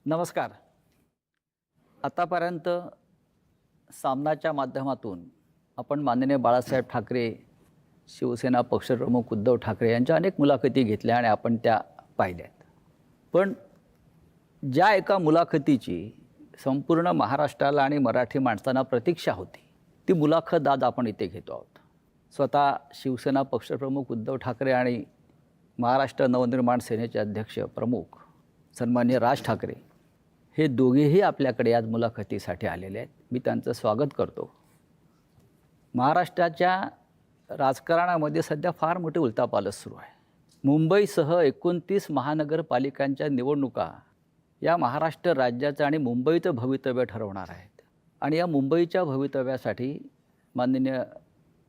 नमस्कार. आतापर्यंत सामनाच्या माध्यमातून आपण माननीय बाळासाहेब ठाकरे, शिवसेना पक्षप्रमुख उद्धव ठाकरे यांच्या अनेक मुलाखती घेतल्या आणि आपण त्या पाहिल्यात. पण ज्या एका मुलाखतीची संपूर्ण महाराष्ट्राला आणि मराठी माणसांना प्रतीक्षा होती, ती मुलाखत आज आपण इथे घेतो आहोत. स्वतः शिवसेना पक्षप्रमुख उद्धव ठाकरे आणि महाराष्ट्र नवनिर्माण सेनेचे अध्यक्ष प्रमुख सन्माननीय राज ठाकरे हे दोघेही आपल्याकडे आज मुलाखतीसाठी आलेले आहेत. मी त्यांचं स्वागत करतो. महाराष्ट्राच्या राजकारणामध्ये सध्या फार मोठी उलथापालथ सुरू आहे. मुंबईसह 29 महानगरपालिकांच्या निवडणुका या महाराष्ट्र राज्याचं आणि मुंबईचं भवितव्य ठरवणार आहेत. आणि या मुंबईच्या भवितव्यासाठी माननीय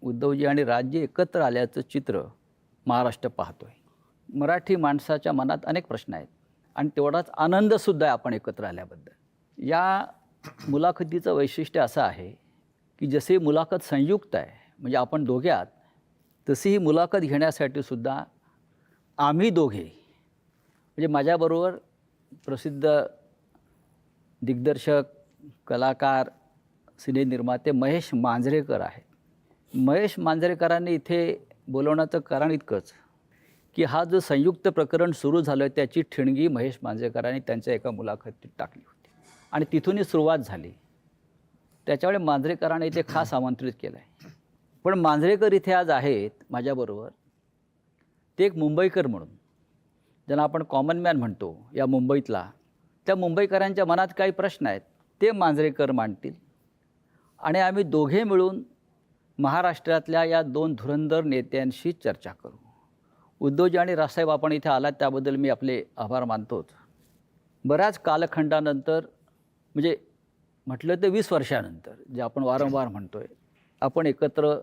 उद्धवजी आणि राजजी एकत्र आल्याचं चित्र महाराष्ट्र पाहतो आहे. मराठी माणसाच्या मनात अनेक प्रश्न आहेत आणि तेवढाच आनंदसुद्धा आहे आपण एकत्र आल्याबद्दल. या मुलाखतीचं वैशिष्ट्य असं आहे की जसे मुलाखत संयुक्त आहे, म्हणजे आपण दोघे आहात, तशी ही मुलाखत घेण्यासाठी सुद्धा आम्ही दोघे, म्हणजे माझ्याबरोबर प्रसिद्ध दिग्दर्शक, कलाकार, सिने निर्माते महेश मांजरेकर आहेत. महेश मांजरेकरांनी इथे बोलवण्याचं कारण इतकंच की हा जो संयुक्त प्रकरण सुरू झालं त्याची ठिणगी महेश मांजरेकरांनी त्यांच्या एका मुलाखतीत टाकली होती आणि तिथूनही सुरुवात झाली. त्याच्यामुळे मांजरेकरांनी इथे खास आमंत्रित केलं आहे. पण मांजरेकर इथे आज आहेत माझ्याबरोबर. ते एक मुंबईकर म्हणून, ज्यांना आपण कॉमन मॅन म्हणतो या मुंबईतला, त्या मुंबईकरांच्या मनात काही प्रश्न आहेत ते मांजरेकर मांडतील आणि आम्ही दोघे मिळून महाराष्ट्रातल्या या दोन धुरंधर नेत्यांशी चर्चा करू. उद्धवजी आणि राजसाहेब, आपण इथे आलात त्याबद्दल मी आपले आभार मानतोच. बऱ्याच कालखंडानंतर, म्हणजे म्हटलं तर 20 वर्षानंतर, जे आपण वारंवार म्हणतो आहे, आपण एकत्र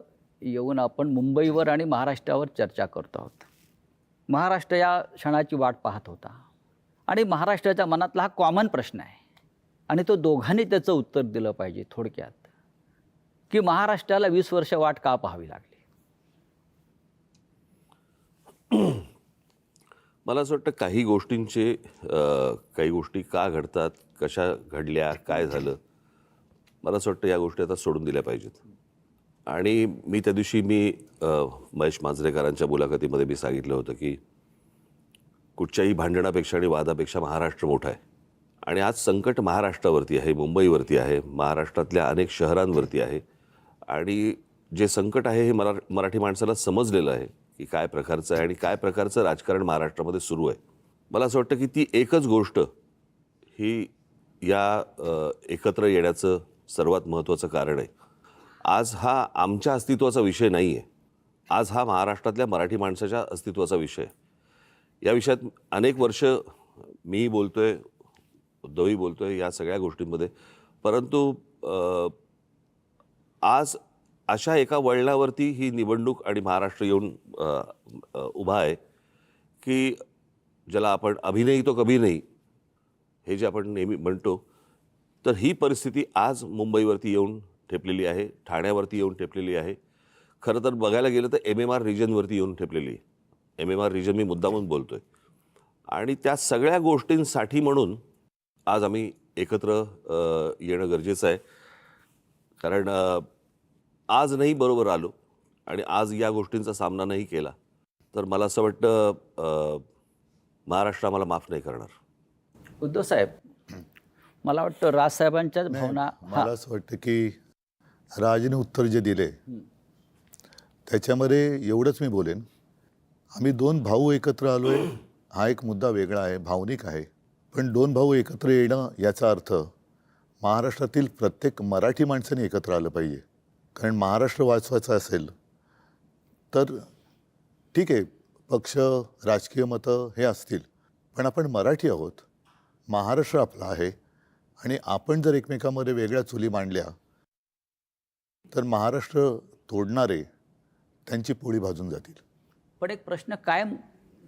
येऊन आपण मुंबईवर आणि महाराष्ट्रावर चर्चा करतो आहोत. महाराष्ट्र या क्षणाची वाट पाहत होता आणि महाराष्ट्राच्या मनातला हा कॉमन प्रश्न आहे आणि तो दोघांनी त्याचं उत्तर दिलं पाहिजे. थोडक्यात की महाराष्ट्राला 20 वर्ष वाट का पाहावी लागली? मला असं वाटतं काही गोष्टी का घडतात, कशा घडल्या, काय झालं, मला असं वाटतं या गोष्टी आता सोडून दिल्या पाहिजेत. आणि मी त्या दिवशी महेश मांजरेकरांच्या मुलाखतीमध्ये मी सांगितलं होतं की कुठच्याही भांडणापेक्षा आणि वादापेक्षा महाराष्ट्र मोठा आहे आणि आज संकट महाराष्ट्रावरती आहे, मुंबईवरती आहे, महाराष्ट्रातल्या अनेक शहरांवरती आहे. आणि जे संकट आहे हे मराठी माणसाला समजलेलं आहे की काय प्रकारचं आहे आणि काय प्रकारचं राजकारण महाराष्ट्रामध्ये सुरू आहे. मला असं वाटतं की ती एकच गोष्ट ही या एकत्र येण्याचं सर्वात महत्त्वाचं कारण आहे. आज हा आमच्या अस्तित्वाचा विषय नाही आहे, आज हा महाराष्ट्रातल्या मराठी माणसाच्या अस्तित्वाचा विषय आहे. या विषयात अनेक वर्ष मी बोलतो आहे, उद्धवही बोलतो आहे या सगळ्या गोष्टींमध्ये. परंतु आज अशा एका वळणावरती ही निवडणूक आणि महाराष्ट्र येऊन उभा आहे की ज्याला आपण अभी नहीं तो कभी नहीं हे जे आपण नेहमी म्हणतो, तर ही परिस्थिती आज मुंबईवरती येऊन ठेपलेली आहे, ठाण्यावरती येऊन ठेपलेली आहे. खरं तर बघायला गेलं तर MMR रिजनवरती येऊन ठेपलेली आहे. MMR रिजन मी मुद्दामून बोलतो आहे. आणि त्या सगळ्या गोष्टींसाठी म्हणून आज आम्ही एकत्र येणं गरजेचं आहे. कारण आज नाही बरोबर आलो आणि आज या गोष्टींचा सामना नाही केला तर मला असं वाटतं महाराष्ट्र आम्हाला माफ नाही करणार. उद्धव साहेब, मला वाटतं राजसाहेबांच्याच भावना. मला असं वाटतं की राजने उत्तर जे दिले त्याच्यामध्ये एवढंच मी बोलेन, आम्ही दोन भाऊ एकत्र आलो आहे हा एक मुद्दा वेगळा आहे, भावनिक आहे. पण दोन भाऊ एकत्र येणं याचा अर्थ महाराष्ट्रातील प्रत्येक मराठी माणसाने एकत्र आलं पाहिजे. कारण महाराष्ट्र वाचवायचा असेल तर ठीक आहे, पक्ष, राजकीय मतं हे असतील, पण आपण मराठी आहोत, महाराष्ट्र आपला आहे. आणि आपण जर एकमेकांमध्ये वेगळ्या चुली मांडल्या तर महाराष्ट्र तोडणारे त्यांची पोळी भाजून जातील. पण एक प्रश्न कायम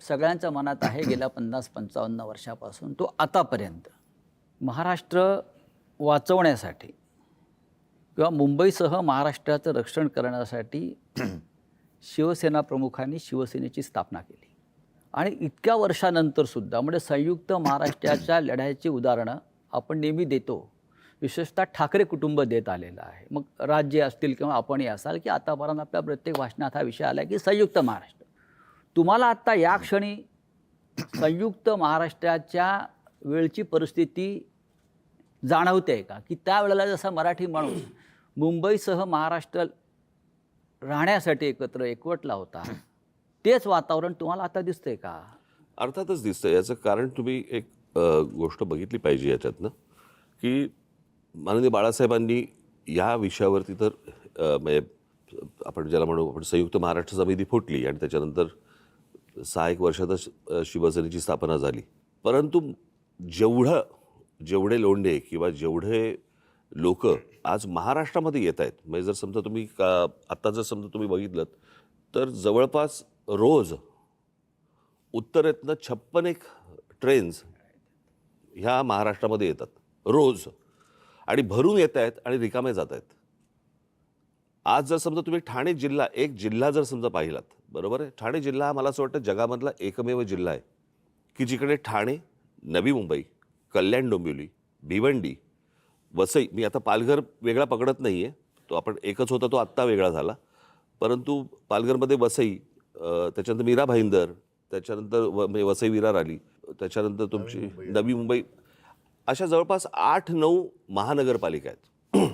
सगळ्यांच्या मनात आहे गेल्या 50-55 वर्षापासून, तो आतापर्यंत. महाराष्ट्र वाचवण्यासाठी किंवा मुंबईसह महाराष्ट्राचं रक्षण करण्यासाठी शिवसेना प्रमुखांनी शिवसेनेची स्थापना केली आणि इतक्या वर्षानंतर सुद्धा म्हणजे संयुक्त महाराष्ट्राच्या लढ्याची उदाहरणं आपण नेहमी देतो. विशेषतः ठाकरे कुटुंब देत आलेलं आहे. मग राज्य असतील किंवा आपणही असाल की आतापर्यंत आपल्या प्रत्येक भाषणात हा विषय आला की संयुक्त महाराष्ट्र. तुम्हाला आत्ता या क्षणी संयुक्त महाराष्ट्राच्या वेळची परिस्थिती जाणवते का, की त्यावेळेला जसा मराठी माणूस मुंबईसह महाराष्ट्र राहण्यासाठी एकवटला होता, तेच वातावरण तुम्हाला आता दिसतंय का? अर्थातच दिसतं. याचं कारण तुम्ही एक गोष्ट बघितली पाहिजे याच्यातनं, की माननीय बाळासाहेबांनी या विषयावरती तर आपण ज्याला म्हणू आपण संयुक्त महाराष्ट्र समिती फुटली आणि त्याच्यानंतर 6-1 वर्षातच शिवसेनेची स्थापना झाली. परंतु जेवढे लोंढे किंवा जेवढे लोक आज महाराष्ट्रामध्ये येत आहेत, म्हणजे जर समजा तुम्ही आत्ता जर समजा तुम्ही बघितलं तर जवळपास रोज उत्तरेतनं 56 ट्रेन्स ह्या महाराष्ट्रामध्ये येतात रोज, आणि भरून येत आहेत आणि रिकामे जात आहेत. आज जर समजा तुम्ही ठाणे जिल्हा, एक जिल्हा जर समजा पाहिलात, बरोबर आहे, ठाणे जिल्हा हा मला असं वाटतं जगामधला एकमेव जिल्हा आहे की जिकडे ठाणे, नवी मुंबई, कल्याण डोंबिवली, भिवंडी, वसई, मी आता पालघर वेगळा पकडत नाही आहे, तो आपण एकच होता, तो आत्ता वेगळा झाला, परंतु पालघरमध्ये वसई, त्याच्यानंतर मीरा भाईंदर, त्याच्यानंतर वसई विरार आली, त्याच्यानंतर तुमची नवी मुंबई, अशा जवळपास 8-9 महानगरपालिका आहेत.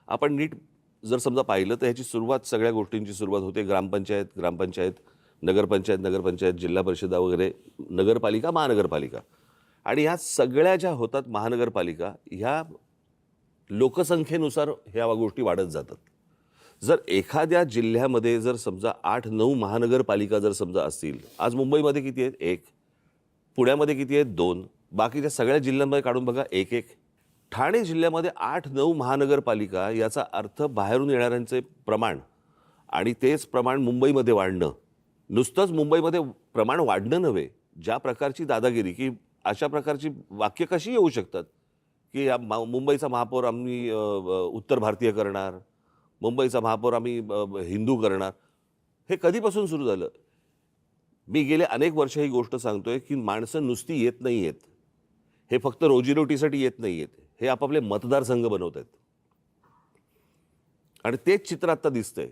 आपण नीट जर समजा पाहिलं तर ह्याची सुरुवात, सगळ्या गोष्टींची सुरुवात होते ग्रामपंचायत, नगरपंचायत, जिल्हा परिषदा वगैरे, नगरपालिका, महानगरपालिका, आणि ह्या सगळ्या ज्या होतात महानगरपालिका, ह्या लोकसंख्येनुसार ह्या गोष्टी वाढत जातात. जर एखाद्या जिल्ह्यामध्ये जर समजा 8-9 महानगरपालिका जर समजा असतील, आज मुंबईमध्ये किती आहेत? 1. पुण्यामध्ये किती आहेत? 2. बाकीच्या सगळ्या जिल्ह्यांमध्ये काढून बघा, 1-1. ठाणे जिल्ह्यामध्ये 8-9 महानगरपालिका, याचा अर्थ बाहेरून येणाऱ्यांचे प्रमाण आणि तेच प्रमाण मुंबईमध्ये वाढणं, नुसतंच मुंबईमध्ये प्रमाण वाढणं नव्हे, ज्या प्रकारची दादागिरी, की अशा प्रकारची वाक्य कशी येऊ शकतात की मुंबईचा महापौर आम्ही उत्तर भारतीय करणार, मुंबईचा महापौर आम्ही हिंदू करणार. हे कधीपासून सुरू झालं? मी गेले अनेक वर्ष ही गोष्ट सांगतोय की माणसं नुसती येत नाही आहेत, हे फक्त रोजीरोटीसाठी येत नाही आहेत, हे आपापले मतदारसंघ बनवत आहेत, आणि तेच चित्र आत्ता दिसतंय.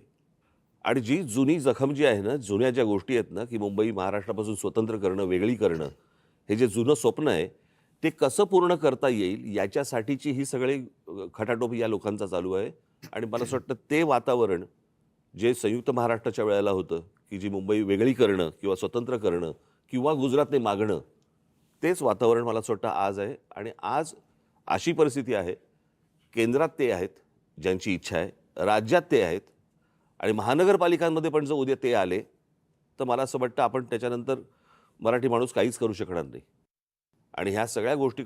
आणि जी जुनी जखम जी आहे ना, जुन्या ज्या गोष्टी आहेत ना, की मुंबई महाराष्ट्रापासून स्वतंत्र करणं, वेगळी करणं, हे जे जुनं स्वप्न आहे ते कसं पूर्ण करता येईल याच्यासाठीची ही सगळी खटाटोप या लोकांचा चालू आहे. आणि मला असं वाटतं ते वातावरण जे संयुक्त महाराष्ट्राच्या वेळेला होतं, की जी मुंबई वेगळी करणं किंवा स्वतंत्र करणं किंवा गुजरातने मागणं, तेच वातावरण मला असं वाटतं आज आहे. आणि आज अशी परिस्थिती आहे, केंद्रात ते आहेत ज्यांची इच्छा आहे, राज्यात ते आहेत, आणि महानगरपालिकांमध्ये पण जर उद्या ते आले तर मला असं वाटतं आपण त्याच्यानंतर मराठी माणूस काहीच करू शकणार नाही. आणि ह्या सगळ्या गोष्टी